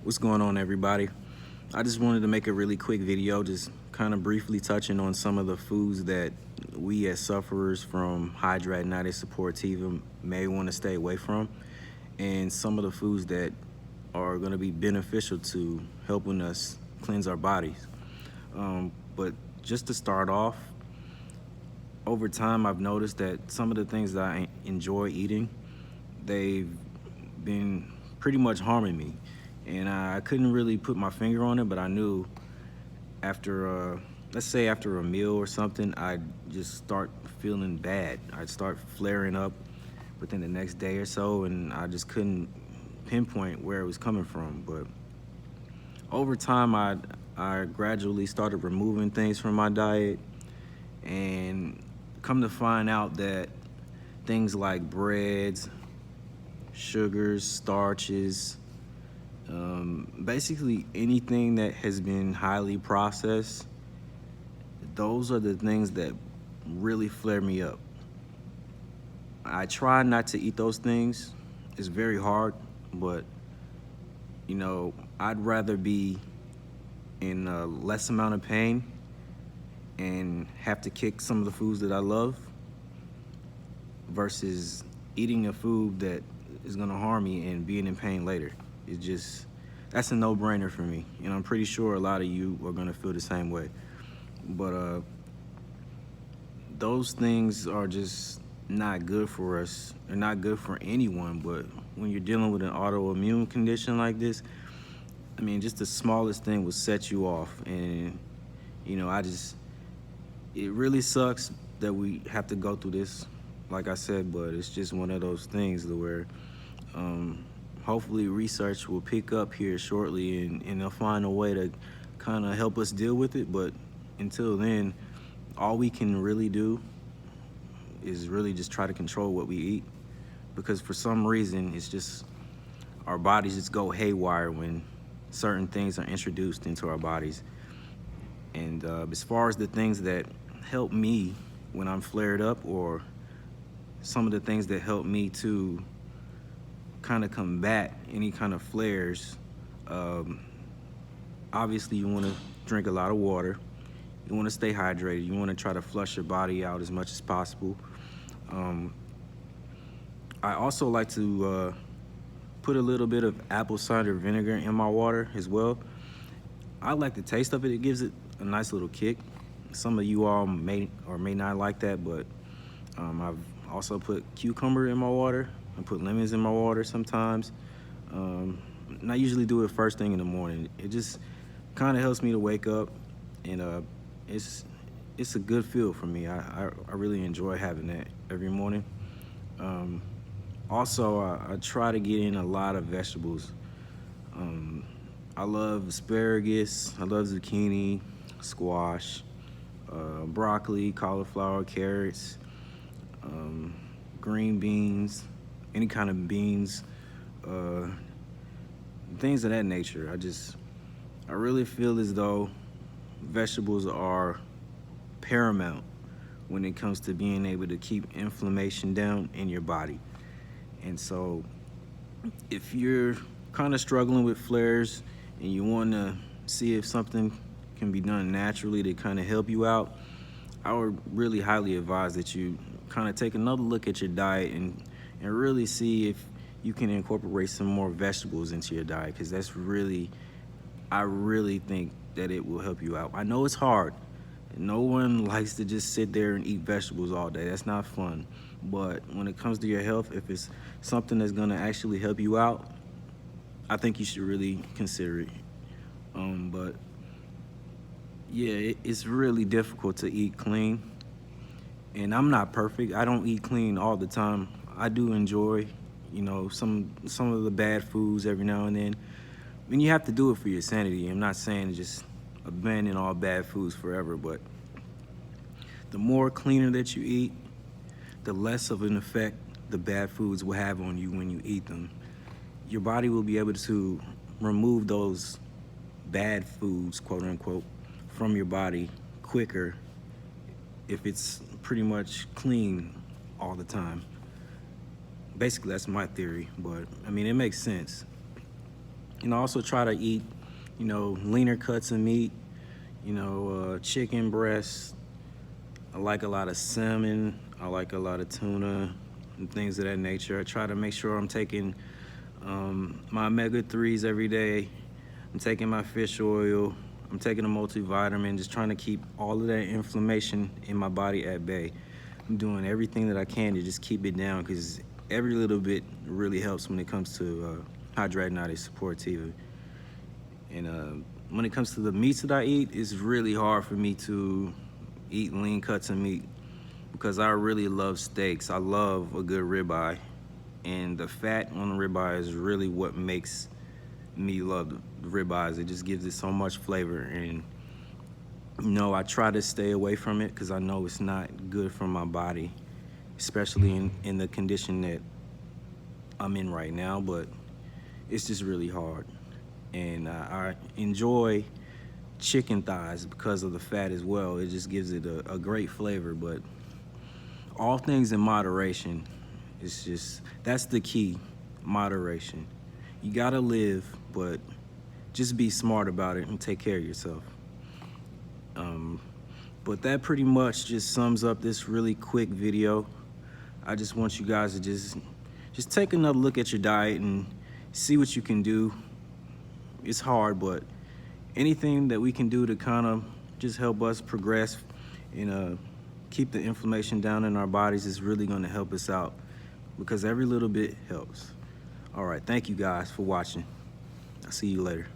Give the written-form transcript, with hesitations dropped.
What's going on, everybody? I just wanted to make a really quick video, just kind of briefly touching on some of the foods that we as sufferers from hidradenitis suppurativa may want to stay away from, and some of the foods that are going to be beneficial to helping us cleanse our bodies. But just to start off, over time I've noticed that some of the things that I enjoy eating, they've been pretty much harming me. And I couldn't really put my finger on it, but I knew after, let's say after a meal or something, I'd just start feeling bad. I'd start flaring up within the next day or so, and I just couldn't pinpoint where it was coming from. But over time, I gradually started removing things from my diet, and come to find out that things like breads, sugars, starches, basically anything that has been highly processed, those are the things that really flare me up. I try not to eat those things. It's very hard, but I'd rather be in a less amount of pain and have to kick some of the foods that I love versus eating a food that is gonna harm me and being in pain later. That's a no-brainer for me, and I'm pretty sure a lot of you are gonna feel the same way. But those things are just not good for us. They're not good for anyone, but when you're dealing with an autoimmune condition like this, I mean, just the smallest thing will set you off. And it really sucks that we have to go through this, like I said, but it's just one of those things where hopefully research will pick up here shortly, and they'll find a way to kind of help us deal with it. But until then, all we can really do is really just try to control what we eat, because for some reason it's just our bodies just go haywire when certain things are introduced into our bodies. And as far as the things that help me when I'm flared up, or some of the things that help me to kind of combat any kind of flares, obviously you want to drink a lot of water. You want to stay hydrated. You want to try to flush your body out as much as possible. I also like to put a little bit of apple cider vinegar in my water as well. I like the taste of it. It gives it a nice little kick. Some of you all may or may not like that, but I've also put cucumber in my water. I put lemons in my water sometimes. And I usually do it first thing in the morning. It just kind of helps me to wake up, and it's a good feel for me. I really enjoy having that every morning. Also, I try to get in a lot of vegetables. I love asparagus, I love zucchini, squash, broccoli, cauliflower, carrots, green beans, any kind of beans, things of that nature. I really feel as though vegetables are paramount when it comes to being able to keep inflammation down in your body. And so if you're kind of struggling with flares and you want to see if something can be done naturally to kind of help you out, I would really highly advise that you kind of take another look at your diet and really see if you can incorporate some more vegetables into your diet, because I really think that it will help you out. I know it's hard. No one likes to just sit there and eat vegetables all day. That's not fun. But when it comes to your health, if it's something that's gonna actually help you out, I think you should really consider it. But yeah, it's really difficult to eat clean. And I'm not perfect. I don't eat clean all the time. I do enjoy, some of the bad foods every now and then. And you have to do it for your sanity. I'm not saying just abandon all bad foods forever, but the more cleaner that you eat, the less of an effect the bad foods will have on you when you eat them. Your body will be able to remove those bad foods, quote unquote, from your body quicker if it's pretty much clean all the time. Basically, that's my theory, but I mean, it makes sense. And I also try to eat, leaner cuts of meat, chicken breasts. I like a lot of salmon. I like a lot of tuna and things of that nature. I try to make sure I'm taking my omega-3s every day. I'm taking my fish oil. I'm taking a multivitamin, just trying to keep all of that inflammation in my body at bay. I'm doing everything that I can to just keep it down, because every little bit really helps when it comes to hidradenitis suppurativa. And when it comes to the meats that I eat, it's really hard for me to eat lean cuts of meat, because I really love steaks. I love a good ribeye, and the fat on the ribeye is really what makes me love the ribeyes. It just gives it so much flavor, and I try to stay away from it because I know it's not good for my body, especially in the condition that I'm in right now. But it's just really hard. And I enjoy chicken thighs because of the fat as well. It just gives it a great flavor, but all things in moderation. That's the key, moderation. You gotta live, but just be smart about it and take care of yourself. But that pretty much just sums up this really quick video. I just want you guys to just take another look at your diet and see what you can do. It's hard, but anything that we can do to kind of just help us progress and keep the inflammation down in our bodies is really going to help us out, because every little bit helps. All right, thank you guys for watching. I'll see you later.